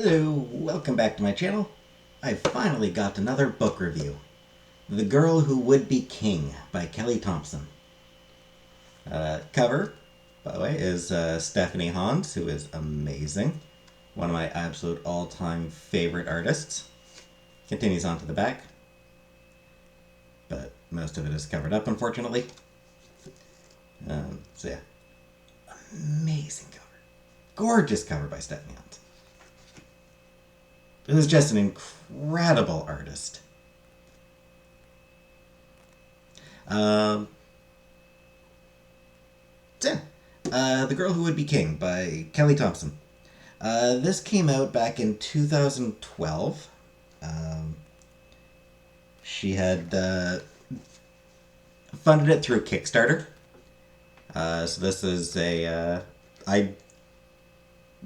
Hello, welcome back to my channel. I finally got another book review. The Girl Who Would Be King by Kelly Thompson. Cover, by the way, is Stephanie Hans, who is amazing. One of my absolute all-time favorite artists. Continues on to the back, but most of it is covered up, unfortunately. So yeah, amazing cover. Gorgeous cover by Stephanie Hans. Who's just an incredible artist. Um, so, The Girl Who Would Be King by Kelly Thompson. This came out back in 2012. Um, she had funded it through Kickstarter. So this is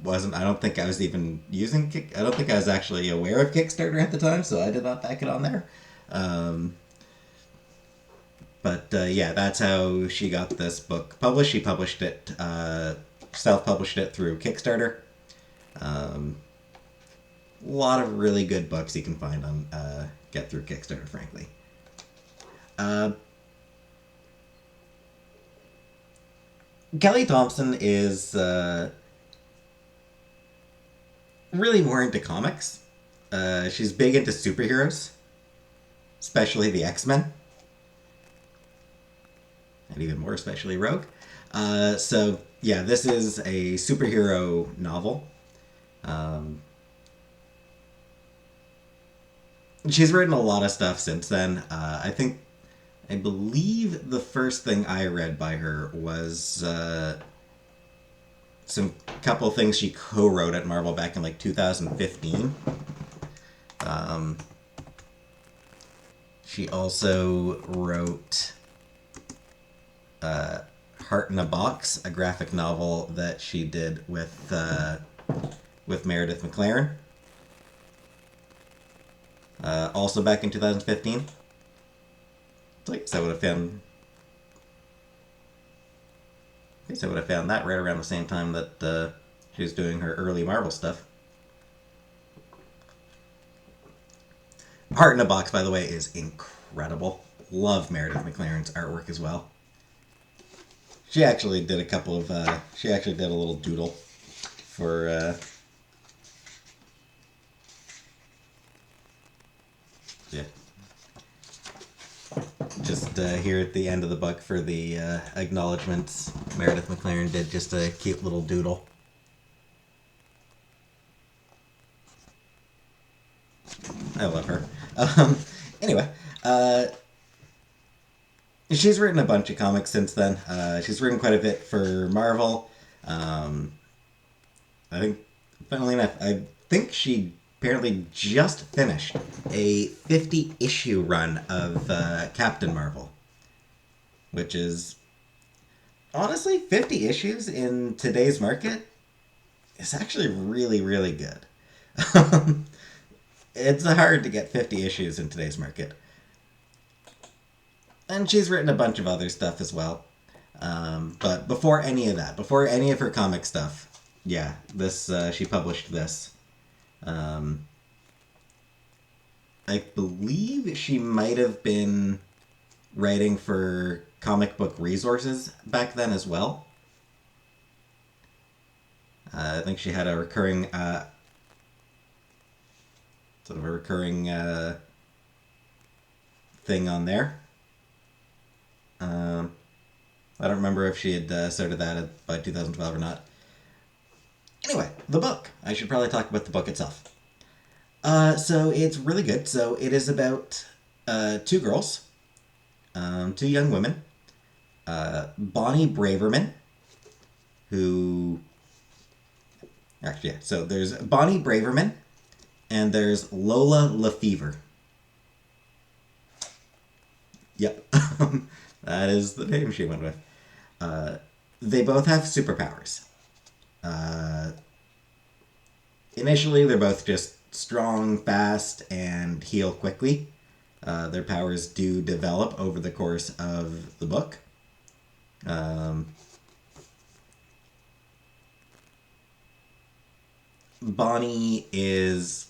I don't think I was even using I don't think I was actually aware of Kickstarter at the time, so I did not back it on there. Um, but yeah, that's how she got this book published. She published it, self-published it through Kickstarter. Um, a lot of really good books you can find on get through Kickstarter, frankly. Uh, Kelly Thompson is really more into comics. She's big into superheroes, especially the X-Men, and even more especially Rogue. So yeah, this is a superhero novel. Um, she's written a lot of stuff since then. I believe the first thing I read by her was some couple things she co-wrote at Marvel back in like 2015. Um, she also wrote Heart in a Box, a graphic novel that she did with Meredith McLaren. Also back in 2015. So I guess I would have found. I guess I would have found that right around the same time that she was doing her early Marvel stuff. Heart in a Box, by the way, is incredible. Love Meredith McLaren's artwork as well. She actually did a couple of. She actually did a little doodle for. Yeah, just here at the end of the book for the acknowledgments, Meredith McLaren did just a cute little doodle. I love her. Um, anyway, uh, she's written a bunch of comics since then. She's written quite a bit for Marvel. Um, I think, funnily enough, I think she apparently just finished a 50 issue run of Captain Marvel, which is honestly 50 issues in today's market is actually really, really good. It's hard to get 50 issues in today's market. And she's written a bunch of other stuff as well. But before any of that, before any of her comic stuff, yeah, this she published this. Um, I believe she might have been writing for comic book resources back then as well. I think she had a recurring, sort of a recurring thing on there. Um, I don't remember if she had started that by 2012 or not. Anyway, the book. I should probably talk about the book itself. So it's really good. So it is about two girls, two young women. Bonnie Braverman, who actually, yeah. So there's Bonnie Braverman, and there's Lola Lefevre. Yep, that is the name she went with. Uh, they both have superpowers. Uh, Initially, they're both just strong, fast, and heal quickly. Their powers do develop over the course of the book. Um, Bonnie is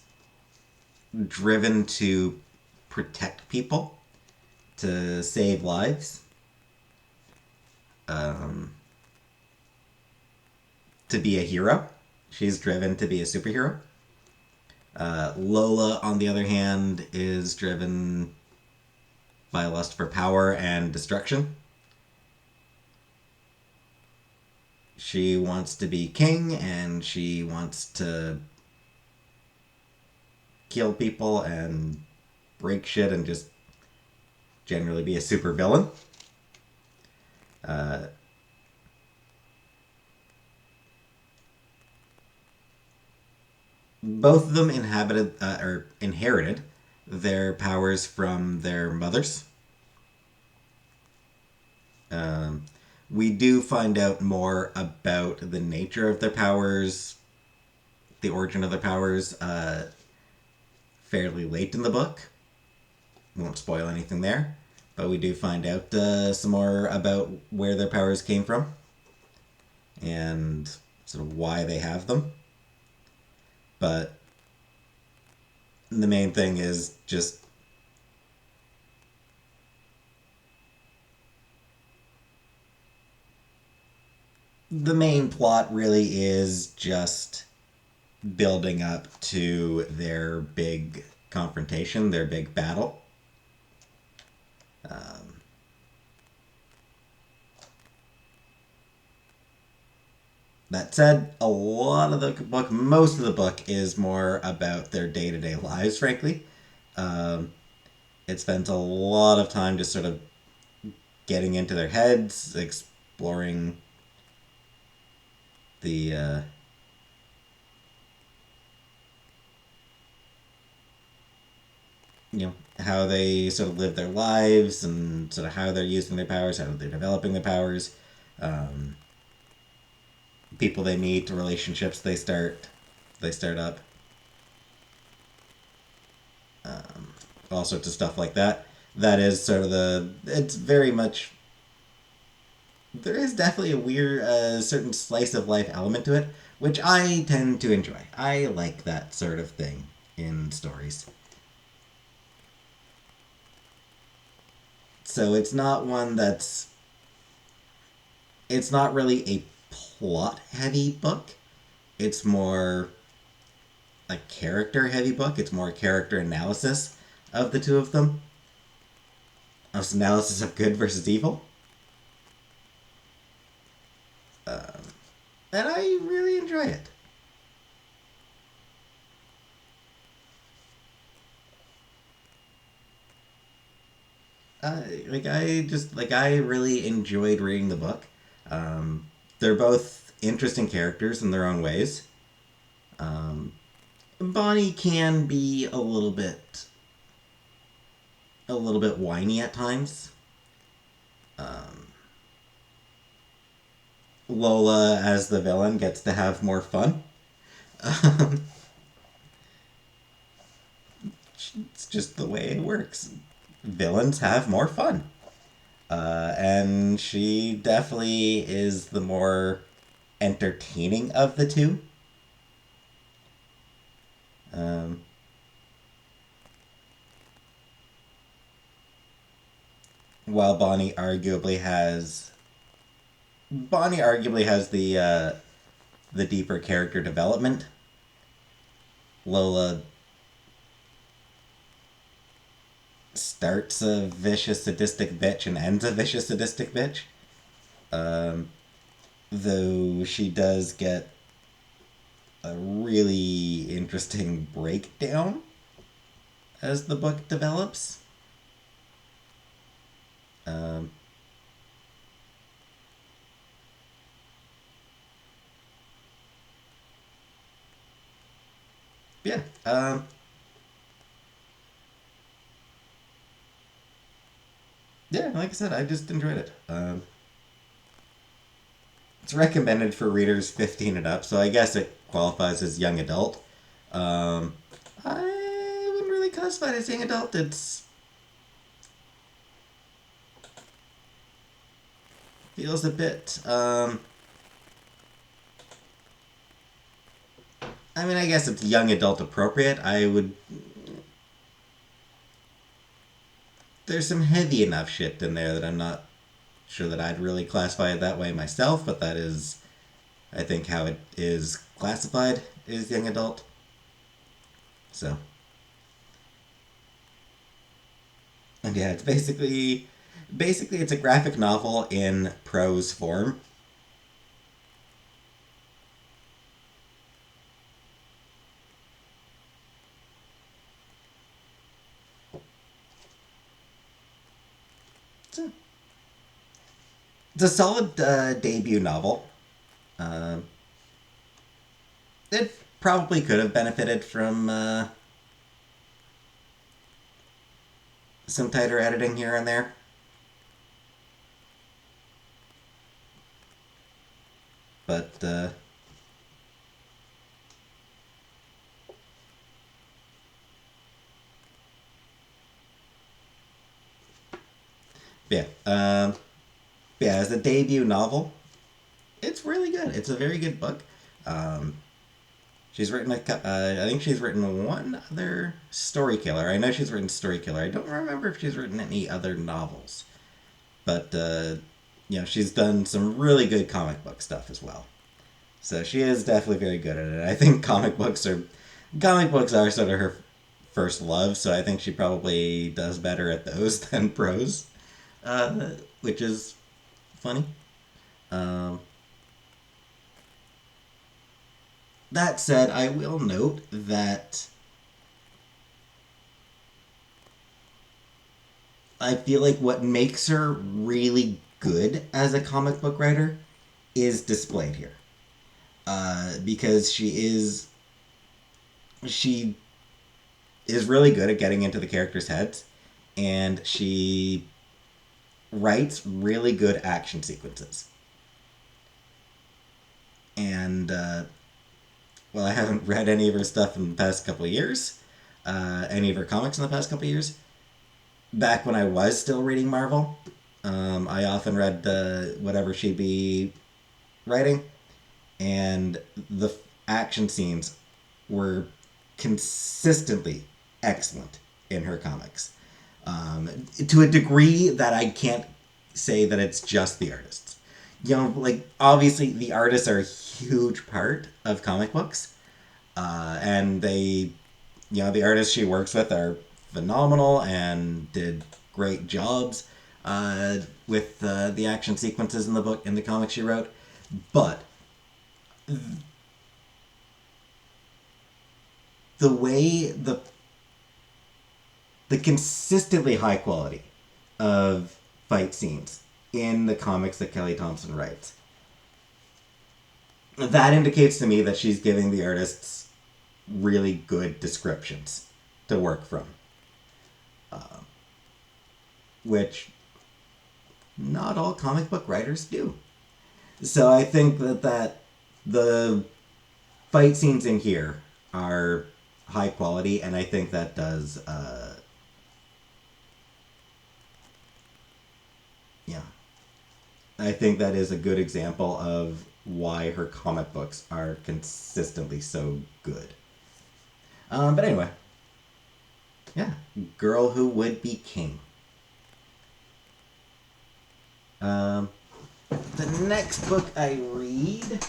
driven to protect people, to save lives, um, to be a hero. She's driven to be a superhero. Lola, on the other hand, is driven by a lust for power and destruction. She wants to be king and she wants to kill people and break shit and just generally be a super villain. Uh, both of them inherited their powers from their mothers. Um, we do find out more about the nature of their powers, the origin of their powers, fairly late in the book. Won't spoil anything there, but we do find out some more about where their powers came from and sort of why they have them. But the main thing is just the main plot really is just building up to their big confrontation, their big battle. Um, that said, a lot of the book, most of the book, is more about their day to day lives, frankly. Um, it spends a lot of time just sort of getting into their heads, exploring the how they sort of live their lives and sort of how they're using their powers, how they're developing their powers, um, people they meet, relationships they start up, all sorts of stuff like that. That is sort of it's very much, there is definitely a weird certain slice of life element to it, which I tend to enjoy. I like that sort of thing in stories. So it's not really a plot heavy book. It's more a character heavy book. It's more character analysis of the two of them. Of analysis of good versus evil. Um, and I really enjoy it. I really enjoyed reading the book. Um, they're both interesting characters in their own ways. Um, Bonnie can be a little bit whiny at times. Um, Lola, as the villain, gets to have more fun. Um, it's just the way it works. Villains have more fun. And she definitely is the more entertaining of the two. Um, while Bonnie arguably has the deeper character development. Lola starts a vicious sadistic bitch and ends a vicious sadistic bitch. Um, though she does get a really interesting breakdown as the book develops. Um, yeah. Yeah, like I said, I just enjoyed it. It's recommended for readers 15 and up, so I guess it qualifies as young adult. Um, I wouldn't really classify it as young adult. It's feels a bit I mean, I guess it's young adult appropriate. I would. There's some heavy enough shit in there that I'm not sure that I'd really classify it that way myself, but that is, I think, how it is classified is young adult. So, and yeah, it's basically it's a graphic novel in prose form. So, it's a solid debut novel. Um, it probably could have benefited from some tighter editing here and there, but yeah, yeah, as a debut novel, it's really good. It's a very good book. Um, she's written I think she's written one other story killer. I know she's written story killer. I don't remember if she's written any other novels, but she's done some really good comic book stuff as well. So she is definitely very good at it. I think comic books are sort of her first love. So I think she probably does better at those than prose, which is funny. Um, that said, I will note that I feel like what makes her really good as a comic book writer is displayed here. Because she is really good at getting into the characters' heads, and she writes really good action sequences. And well, I haven't read any of her stuff in the past couple of years, any of her comics in the past couple of years. Back when I was still reading Marvel, I often read whatever she'd be writing, and the action scenes were consistently excellent in her comics. To a degree that I can't say that it's just the artists. Like, obviously the artists are a huge part of comic books, and the artists she works with are phenomenal and did great jobs with the action sequences in the comics she wrote. But the way the consistently high quality of fight scenes in the comics that Kelly Thompson writes, that indicates to me that she's giving the artists really good descriptions to work from, which not all comic book writers do. So I think that the fight scenes in here are high quality, and I think that does, yeah, I think that is a good example of why her comic books are consistently so good. But anyway, yeah, Girl Who Would Be King. Um, the next book I read. Give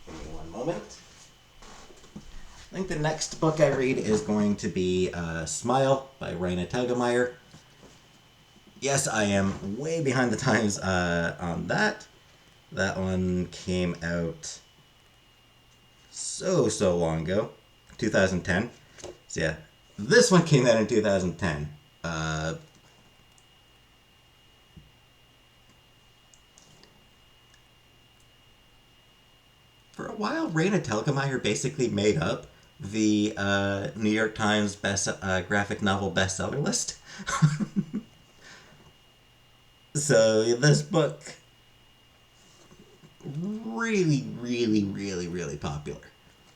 me one moment. I think the next book I read is going to be Smile by Raina Telgemeier. Yes, I am way behind the times on that. That one came out so long ago, 2010. So yeah, this one came out in 2010. For a while, Raina Telgemeier basically made up the New York Times best graphic novel bestseller list. So this book really popular.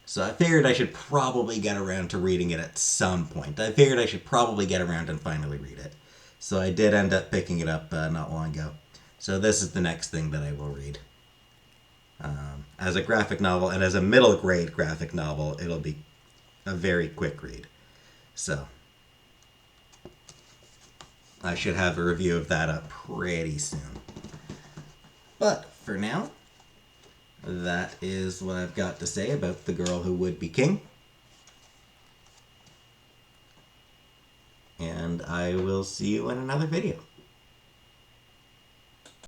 So I figured I should probably get around to reading it at some point. I figured I should probably get around and finally read it. So I did end up picking it up not long ago. So this is the next thing that I will read. As a graphic novel and as a middle grade graphic novel, it'll be a very quick read. So I should have a review of that up pretty soon. But for now, that is what I've got to say about The Girl Who Would Be King. And I will see you in another video.